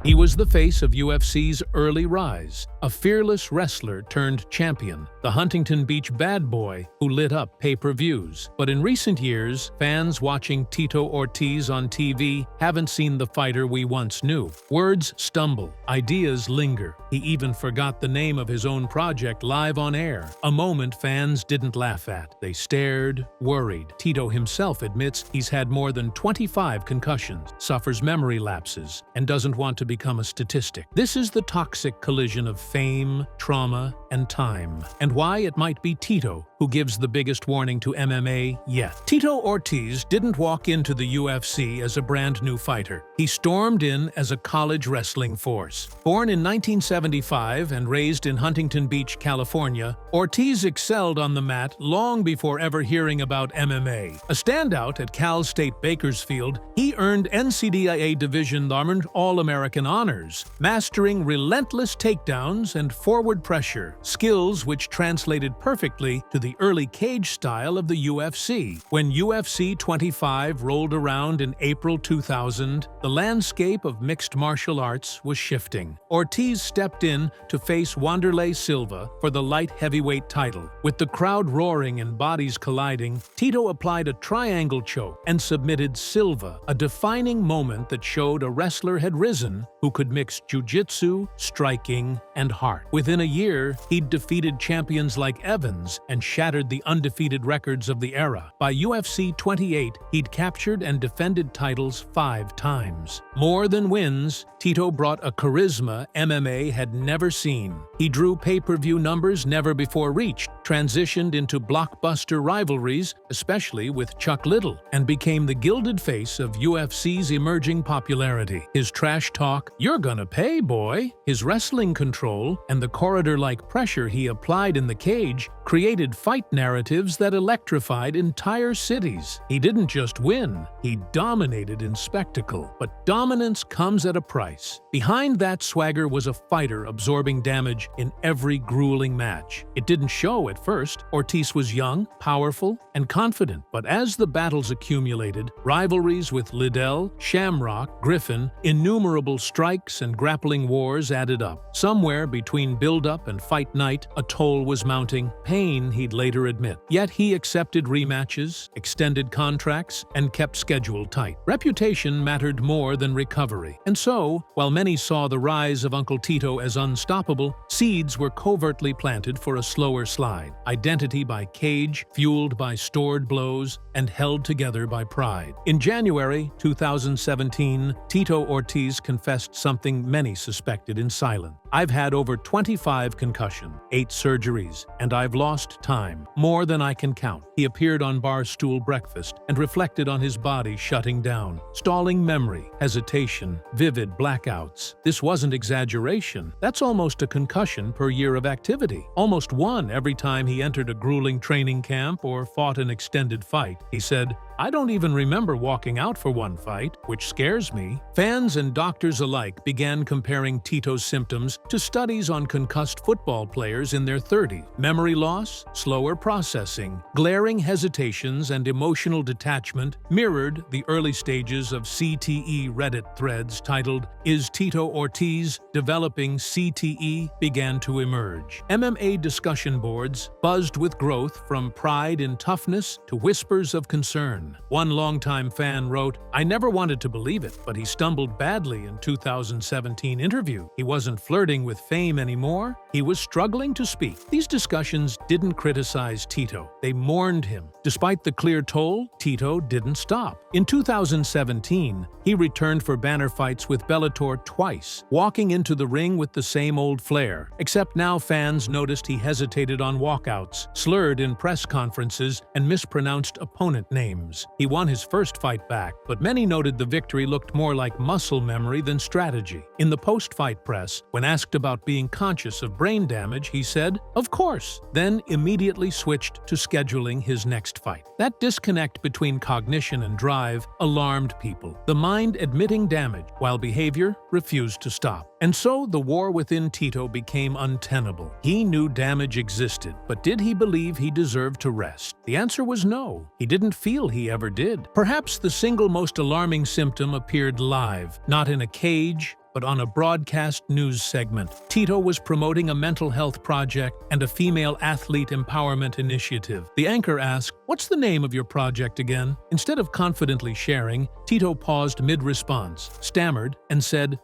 He was the face of UFC's early rise, a fearless wrestler turned champion, the Huntington Beach bad boy who lit up pay-per-views. But in recent years, fans watching Tito Ortiz on TV haven't seen the fighter we once knew. Words stumble, ideas linger. He even forgot the name of his own project live on air, a moment fans didn't laugh at. They stared, worried. Tito himself admits he's had more than 25 concussions, suffers memory lapses, and doesn't want to become a statistic. This is the toxic collision of fame, trauma, and time, and why it might be Tito who gives the biggest warning to MMA yet. Tito Ortiz didn't walk into the UFC as a brand new fighter. He stormed in as a college wrestling force. Born in 1975 and raised in Huntington Beach, California, Ortiz excelled on the mat long before ever hearing about MMA. A standout at Cal State Bakersfield, he earned NCAA Division All-American honors, mastering relentless takedowns and forward pressure, skills which translated perfectly to the early cage style of the UFC. When UFC 25 rolled around in April 2000, the landscape of mixed martial arts was shifting. Ortiz stepped in to face Wanderlei Silva for the light heavyweight title. With the crowd roaring and bodies colliding, Tito applied a triangle choke and submitted Silva, a defining moment that showed a wrestler had risen who could mix jiu-jitsu, striking, and heart. Within a year, he'd defeated champions like Evans and shattered the undefeated records of the era. By UFC 28, he'd captured and defended titles 5 times. More than wins, Tito brought a charisma MMA had never seen. He drew pay-per-view numbers never before reached, transitioned into blockbuster rivalries, especially with Chuck Liddell, and became the gilded face of UFC's emerging popularity. His trash talk, "You're gonna pay, boy," his wrestling control, and the corridor-like pressure he applied in the cage created fight narratives that electrified entire cities. He didn't just win, he dominated in spectacle. But dominance comes at a price. Behind that swagger was a fighter absorbing damage in every grueling match. It didn't show at first. Ortiz was young, powerful, and confident. But as the battles accumulated, rivalries with Liddell, Shamrock, Griffin, innumerable strikes and grappling wars added up. Somewhere between build-up and fight night, a toll was mounting, pain he'd later admit. Yet he accepted rematches, extended contracts, and kept schedule tight. Reputation mattered more than recovery. And so, while many saw the rise of Uncle Tito as unstoppable, seeds were covertly planted for a slower slide. Identity by cage, fueled by stored blows, and held together by pride. In January 2017, Tito Ortiz confessed something many suspected in silence. "I've had over 25 concussions, 8 surgeries, and I've lost time, more than I can count." He appeared on Barstool Breakfast and reflected on his body shutting down, stalling memory, hesitation, vivid blackouts. This wasn't exaggeration. That's almost a concussion per year of activity. Almost one every time he entered a grueling training camp or fought an extended fight. He said, "I don't even remember walking out for one fight, which scares me." Fans and doctors alike began comparing Tito's symptoms to studies on concussed football players in their 30s. Memory loss, slower processing, glaring hesitations, and emotional detachment mirrored the early stages of CTE Reddit threads titled, "Is Tito Ortiz developing CTE?" began to emerge. MMA discussion boards buzzed with growth from pride in toughness to whispers of concern. One longtime fan wrote, "I never wanted to believe it, but he stumbled badly in 2017 interview. He wasn't flirting with fame anymore. He was struggling to speak." These discussions didn't criticize Tito. They mourned him. Despite the clear toll, Tito didn't stop. In 2017, he returned for banner fights with Bellator twice, walking into the ring with the same old flair. Except now fans noticed he hesitated on walkouts, slurred in press conferences, and mispronounced opponent names. He won his first fight back, but many noted the victory looked more like muscle memory than strategy. In the post-fight press, when asked about being conscious of brain damage, he said, "Of course," then immediately switched to scheduling his next fight. That disconnect between cognition and drive alarmed people, the mind admitting damage while behavior refused to stop. And so the war within Tito became untenable. He knew damage existed, but did he believe he deserved to rest? The answer was no. He didn't feel he ever did. Perhaps the single most alarming symptom appeared live, not in a cage, but on a broadcast news segment. Tito was promoting a mental health project and a female athlete empowerment initiative. The anchor asked, "What's the name of your project again?" Instead of confidently sharing, Tito paused mid-response, stammered, and said,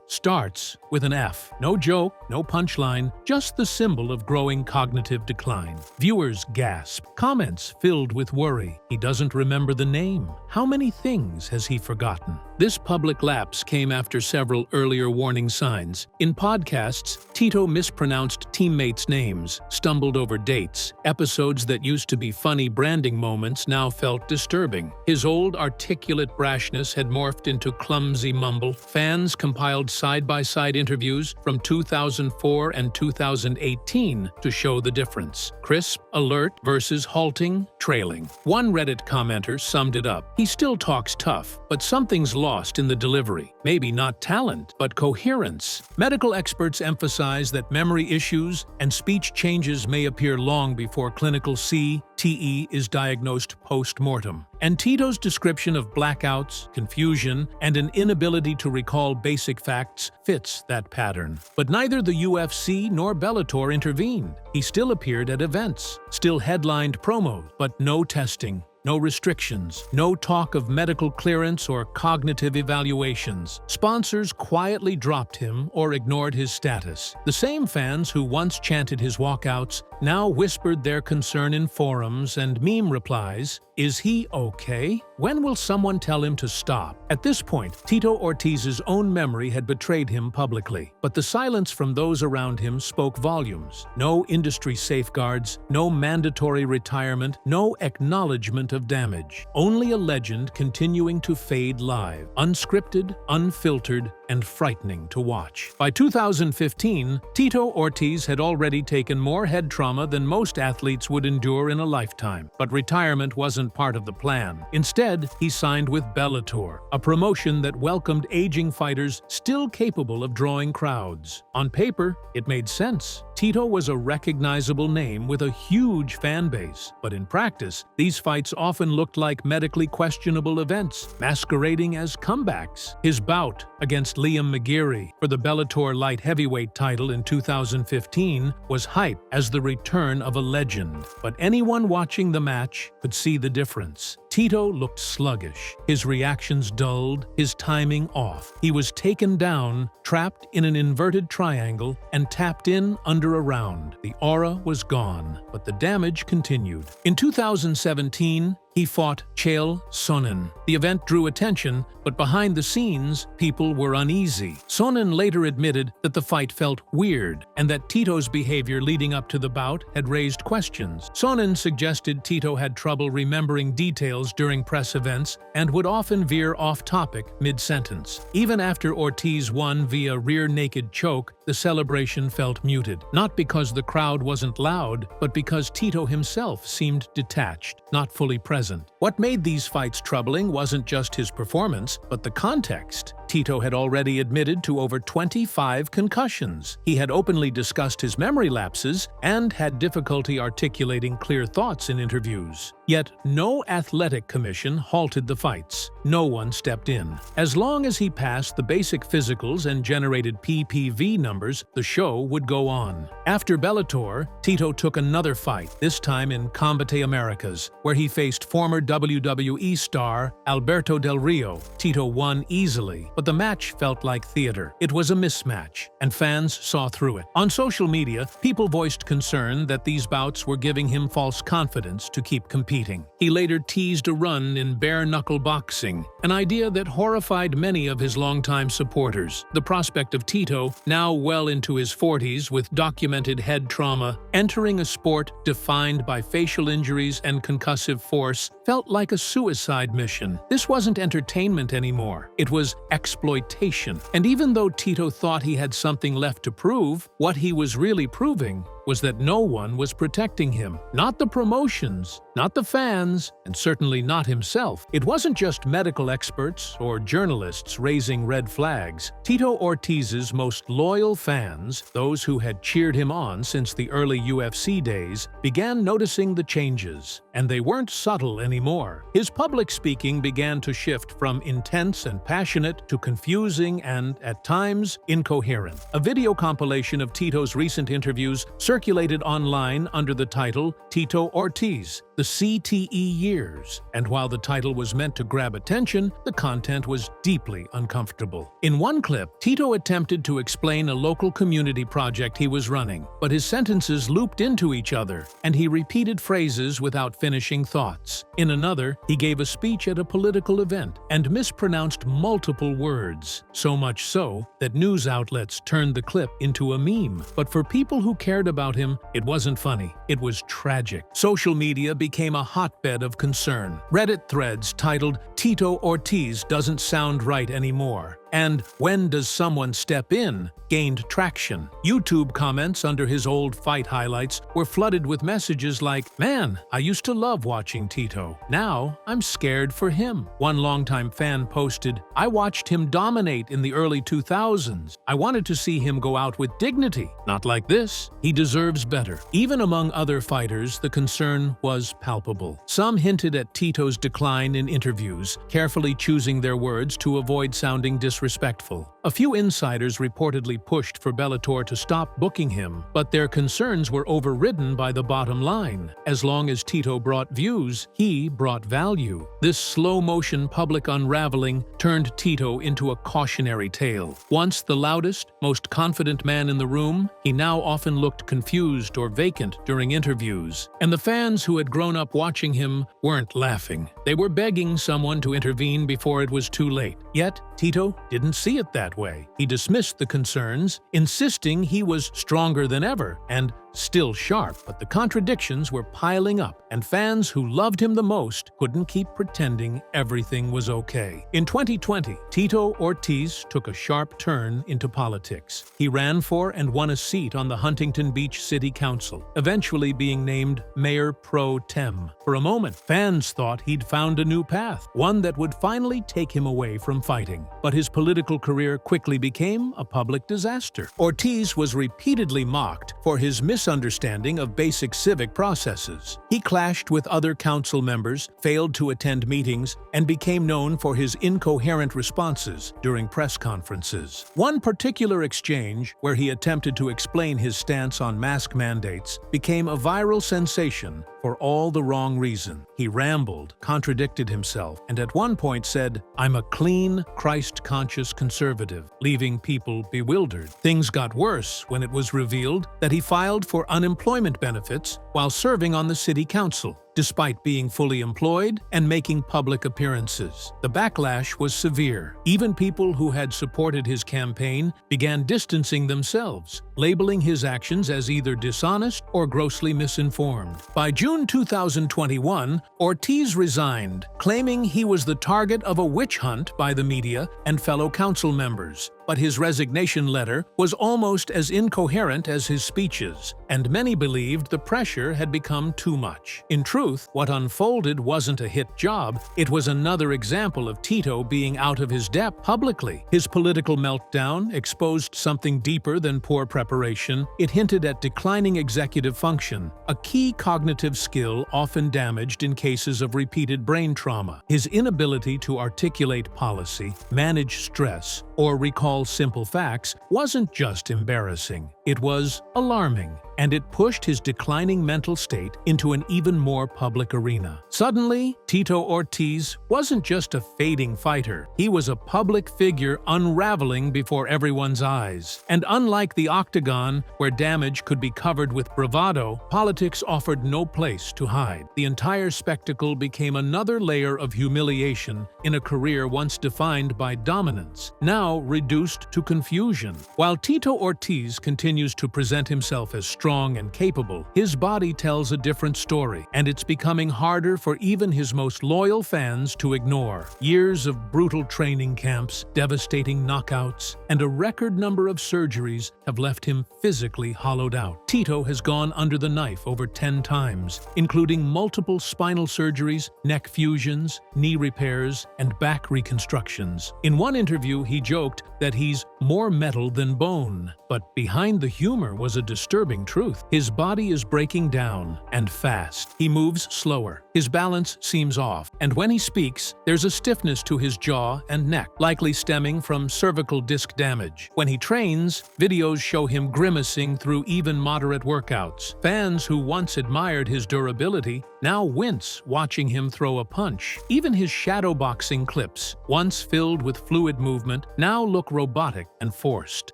starts with an F. No joke, no punchline, just the symbol of growing cognitive decline. Viewers gasp. Comments filled with worry. He doesn't remember the name. How many things has he forgotten? This public lapse came after several earlier warning signs. In podcasts, Tito mispronounced teammates' names, stumbled over dates. Episodes that used to be funny branding moments now felt disturbing. His old articulate brashness had morphed into clumsy mumble. Fans compiled side-by-side interviews from 2004 and 2018 to show the difference. Crisp, alert versus halting, trailing. One Reddit commenter summed it up. He still talks tough, but something's lost in the delivery. Maybe not talent, but coherence. Medical experts emphasize that memory issues and speech changes may appear long before clinical CTE is diagnosed post-mortem. And Tito's description of blackouts, confusion, and an inability to recall basic facts fits that pattern. But neither the UFC nor Bellator intervened. He still appeared at events, still headlined promos, but no testing. No restrictions, no talk of medical clearance or cognitive evaluations. Sponsors quietly dropped him or ignored his status. The same fans who once chanted his walkouts now whispered their concern in forums and meme replies. Is he okay? When will someone tell him to stop? At this point, Tito Ortiz's own memory had betrayed him publicly, but the silence from those around him spoke volumes. No industry safeguards, no mandatory retirement, no acknowledgement of damage. Only a legend continuing to fade live, unscripted, unfiltered, and frightening to watch. By 2015, Tito Ortiz had already taken more head trauma than most athletes would endure in a lifetime. But retirement wasn't part of the plan. Instead, he signed with Bellator, a promotion that welcomed aging fighters still capable of drawing crowds. On paper, it made sense. Tito was a recognizable name with a huge fan base, but in practice, these fights often looked like medically questionable events, masquerading as comebacks. His bout against Liam McGeary for the Bellator light heavyweight title in 2015 was hyped as the return of a legend, but anyone watching the match could see the difference. Tito looked sluggish, his reactions dulled, his timing off. He was taken down, trapped in an inverted triangle, and tapped in under a round. The aura was gone, but the damage continued. In 2017, he fought Chael Sonnen. The event drew attention, but behind the scenes, people were uneasy. Sonnen later admitted that the fight felt weird, and that Tito's behavior leading up to the bout had raised questions. Sonnen suggested Tito had trouble remembering details during press events and would often veer off topic mid-sentence. Even after Ortiz won via rear-naked choke, the celebration felt muted. Not because the crowd wasn't loud, but because Tito himself seemed detached, not fully present. What made these fights troubling wasn't just his performance, but the context. Tito had already admitted to over 25 concussions. He had openly discussed his memory lapses and had difficulty articulating clear thoughts in interviews. Yet no athletic commission halted the fights. No one stepped in. As long as he passed the basic physicals and generated PPV numbers, the show would go on. After Bellator, Tito took another fight, this time in Combate Americas, where he faced former WWE star Alberto Del Rio. Tito won easily, but the match felt like theater. It was a mismatch, and fans saw through it. On social media, people voiced concern that these bouts were giving him false confidence to keep competing. He later teased a run in bare-knuckle boxing, an idea that horrified many of his longtime supporters. The prospect of Tito, now well into his 40s with documented head trauma, entering a sport defined by facial injuries and concussive force, felt like a suicide mission. This wasn't entertainment anymore. It was exploitation. And even though Tito thought he had something left to prove, what he was really proving was that no one was protecting him. Not the promotions, not the fans, and certainly not himself. It wasn't just medical experts or journalists raising red flags. Tito Ortiz's most loyal fans, those who had cheered him on since the early UFC days, began noticing the changes, and they weren't subtle anymore. His public speaking began to shift from intense and passionate to confusing and, at times, incoherent. A video compilation of Tito's recent interviews circulated online under the title Tito Ortiz, The CTE Years, and while the title was meant to grab attention, the content was deeply uncomfortable. In one clip, Tito attempted to explain a local community project he was running, but his sentences looped into each other, and he repeated phrases without finishing thoughts. In another, he gave a speech at a political event and mispronounced multiple words, so much so that news outlets turned the clip into a meme. But for people who cared about him, it wasn't funny, it was tragic. Social media became a hotbed of concern. Reddit threads titled "Tito Ortiz doesn't sound right anymore" and "When does someone step in?" gained traction. YouTube comments under his old fight highlights were flooded with messages like, "Man, I used to love watching Tito. Now, I'm scared for him." One longtime fan posted, "I watched him dominate in the early 2000s. I wanted to see him go out with dignity. Not like this. He deserves better." Even among other fighters, the concern was palpable. Some hinted at Tito's decline in interviews, carefully choosing their words to avoid sounding disrespectful. A few insiders reportedly pushed for Bellator to stop booking him, but their concerns were overridden by the bottom line. As long as Tito brought views, he brought value. This slow-motion public unraveling turned Tito into a cautionary tale. Once the loudest, most confident man in the room, he now often looked confused or vacant during interviews. And the fans who had grown up watching him weren't laughing. They were begging someone to intervene before it was too late. Yet, Tito didn't see it that way. He dismissed the concerns, insisting he was stronger than ever and still sharp. But the contradictions were piling up, and fans who loved him the most couldn't keep pretending everything was okay. In 2020, Tito Ortiz took a sharp turn into politics. He ran for and won a seat on the Huntington Beach City Council, eventually being named Mayor Pro Tem. For a moment, fans thought he'd found a new path, one that would finally take him away from fighting. But his political career quickly became a public disaster. Ortiz was repeatedly mocked for his misunderstanding of basic civic processes. He clashed with other council members, failed to attend meetings, and became known for his incoherent responses during press conferences. One particular exchange, where he attempted to explain his stance on mask mandates, became a viral sensation for all the wrong reason. He rambled, contradicted himself, and at one point said, "I'm a clean, Christ-conscious conservative," leaving people bewildered. Things got worse when it was revealed that he filed for unemployment benefits while serving on the city council, despite being fully employed and making public appearances. The backlash was severe. Even people who had supported his campaign began distancing themselves, labeling his actions as either dishonest or grossly misinformed. By June 2021, Ortiz resigned, claiming he was the target of a witch hunt by the media and fellow council members. But his resignation letter was almost as incoherent as his speeches, and many believed the pressure had become too much. In truth, what unfolded wasn't a hit job, it was another example of Tito being out of his depth publicly. His political meltdown exposed something deeper than poor preparation. It hinted at declining executive function, a key cognitive skill often damaged in cases of repeated brain trauma. His inability to articulate policy, manage stress, or recall simple facts wasn't just embarrassing. It was alarming, and it pushed his declining mental state into an even more public arena. Suddenly, Tito Ortiz wasn't just a fading fighter. He was a public figure unraveling before everyone's eyes. And unlike the Octagon, where damage could be covered with bravado, politics offered no place to hide. The entire spectacle became another layer of humiliation in a career once defined by dominance, now reduced to confusion. While Tito Ortiz continues to present himself as strong strong and capable, his body tells a different story, and it's becoming harder for even his most loyal fans to ignore. Years of brutal training camps, devastating knockouts, and a record number of surgeries have left him physically hollowed out. Tito has gone under the knife over 10 times, including multiple spinal surgeries, neck fusions, knee repairs, and back reconstructions. In one interview, he joked that he's more metal than bone. But behind the humor was a disturbing truth. His body is breaking down, and fast. He moves slower. His balance seems off, and when he speaks, there's a stiffness to his jaw and neck, likely stemming from cervical disc damage. When he trains, videos show him grimacing through even moderate workouts. Fans who once admired his durability now wince watching him throw a punch. Even his shadowboxing clips, once filled with fluid movement, now look robotic and forced.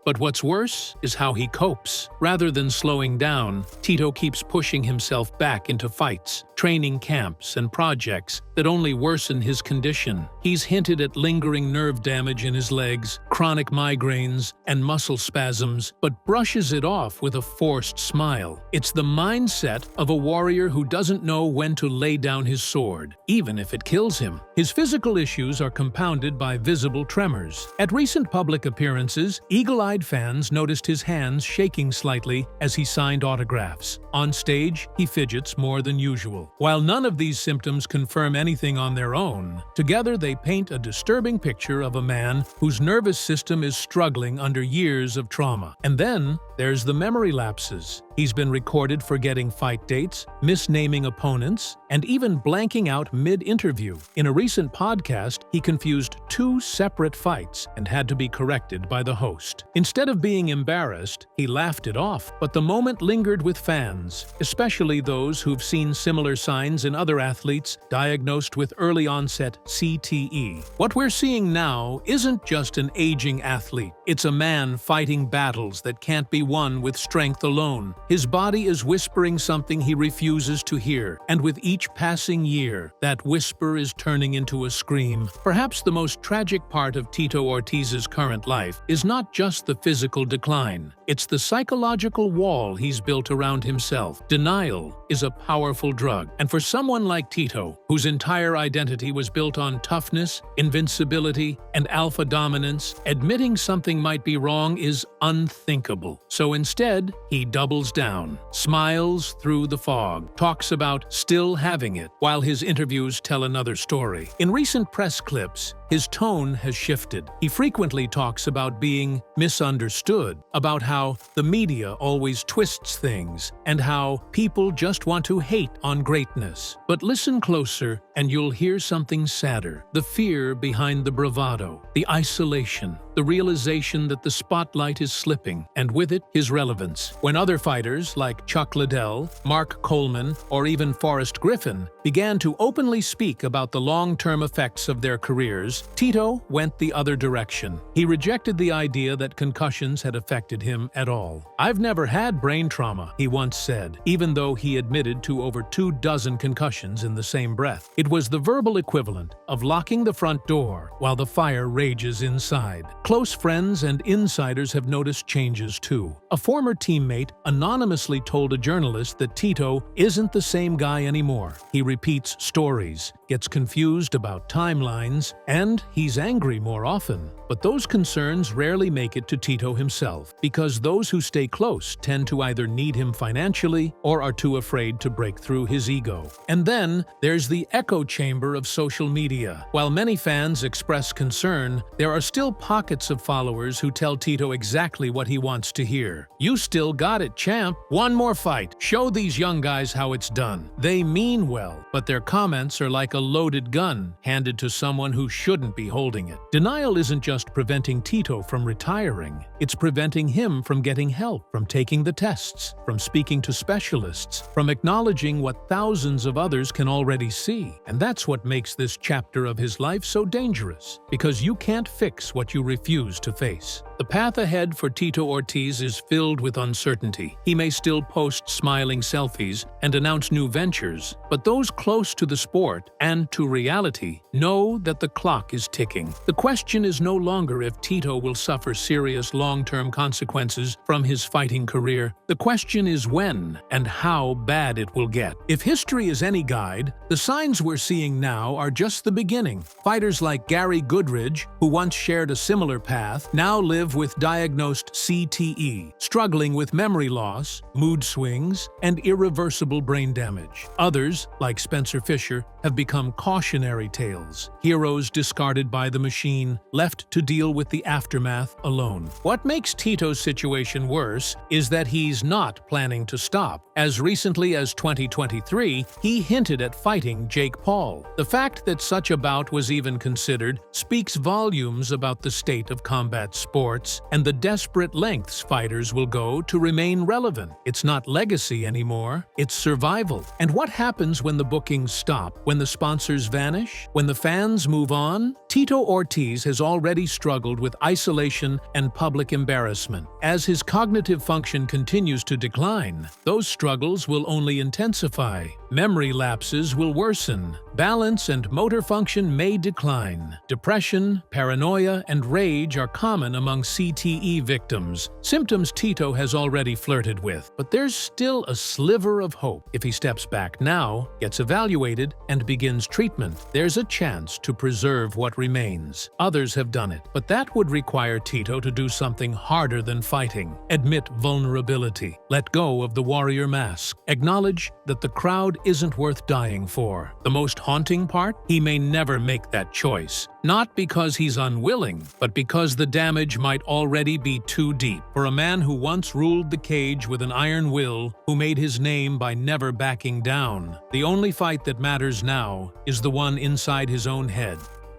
But what's worse is how he copes. Rather than slowing down, Tito keeps pushing himself back into fights, training camps, and projects that only worsen his condition. He's hinted at lingering nerve damage in his legs, chronic migraines, and muscle spasms, but brushes it off with a forced smile. It's the mindset of a warrior who doesn't know when to lay down his sword, even if it kills him. His physical issues are compounded by visible tremors. At recent public appearances, eagle-eyed fans noticed his hands shaking slightly as he signed autographs. On stage, he fidgets more than usual. While none of these symptoms confirm anything on their own, together they paint a disturbing picture of a man whose nervous system is struggling under years of trauma. And then there's the memory lapses. He's been recorded forgetting fight dates, misnaming opponents, and even blanking out mid-interview. In a recent podcast, he confused 2 separate fights and had to be corrected by the host. Instead of being embarrassed, he laughed it off, but the moment lingered with fans, especially those who've seen similar signs in other athletes diagnosed with early-onset CTE. What we're seeing now isn't just an aging athlete. It's a man fighting battles that can't be won with strength alone. His body is whispering something he refuses to hear, and with each passing year, that whisper is turning into a scream. Perhaps the most tragic part of Tito Ortiz's current life is not just the physical decline. It's the psychological wall he's built around himself. Denial is a powerful drug, and for someone like Tito, whose entire identity was built on toughness, invincibility, and alpha dominance, admitting something might be wrong is unthinkable. So instead, he doubles down, smiles through the fog, talks about still having it, while his interviews tell another story. In recent press clips, his tone has shifted. He frequently talks about being misunderstood, about how the media always twists things, and how people just want to hate on greatness. But listen closer, and you'll hear something sadder. The fear behind the bravado, the isolation, the realization that the spotlight is slipping, and with it, his relevance. When other fighters like Chuck Liddell, Mark Coleman, or even Forrest Griffin began to openly speak about the long-term effects of their careers, Tito went the other direction. He rejected the idea that concussions had affected him at all. "I've never had brain trauma," he once said, even though he admitted to over 24 concussions in the same breath. It was the verbal equivalent of locking the front door while the fire rages inside. Close friends and insiders have noticed changes too. A former teammate anonymously told a journalist that Tito isn't the same guy anymore. He repeats stories, gets confused about timelines, and he's angry more often. But those concerns rarely make it to Tito himself, because those who stay close tend to either need him financially or are too afraid to break through his ego. And then there's the echo chamber of social media. While many fans express concern, there are still pockets of followers who tell Tito exactly what he wants to hear. "You still got it, champ. One more fight. Show these young guys how it's done." They mean well, but their comments are like a loaded gun handed to someone who shouldn't be holding it. Denial isn't just preventing Tito from retiring. It's preventing him from getting help, from taking the tests, from speaking to specialists, from acknowledging what thousands of others can already see. And that's what makes this chapter of his life so dangerous, because you can't fix what you refuse to face. The path ahead for Tito Ortiz is filled with uncertainty. He may still post smiling selfies and announce new ventures, but those close to the sport and to reality know that the clock is ticking. The question is no longer if Tito will suffer serious long-term consequences from his fighting career. The question is when and how bad it will get. If history is any guide, the signs we're seeing now are just the beginning. Fighters like Gary Goodridge, who once shared a similar path, now live with diagnosed CTE, struggling with memory loss, mood swings, and irreversible brain damage. Others, like Spencer Fisher, have become cautionary tales, heroes discarded by the machine, left to deal with the aftermath alone. What makes Tito's situation worse is that he's not planning to stop. As recently as 2023, he hinted at fighting Jake Paul. The fact that such a bout was even considered speaks volumes about the state of combat sports and the desperate lengths fighters will go to remain relevant. It's not legacy anymore, it's survival. And what happens when the bookings stop, when the sponsors vanish, when the fans move on? Tito Ortiz has already struggled with isolation and public embarrassment. As his cognitive function continues to decline, those struggles will only intensify. Memory lapses will worsen. Balance and motor function may decline. Depression, paranoia, and rage are common among CTE victims, symptoms Tito has already flirted with. But there's still a sliver of hope. If he steps back now, gets evaluated, and begins treatment, there's a chance to preserve what remains. Others have done it, but that would require Tito to do something harder than fighting. Admit vulnerability. Let go of the warrior mask. Acknowledge that the crowd isn't worth dying for. The most haunting part? He may never make that choice. Not because he's unwilling, but because the damage might already be too deep. For a man who once ruled the cage with an iron will, who made his name by never backing down, the only fight that matters now is the one inside his own head.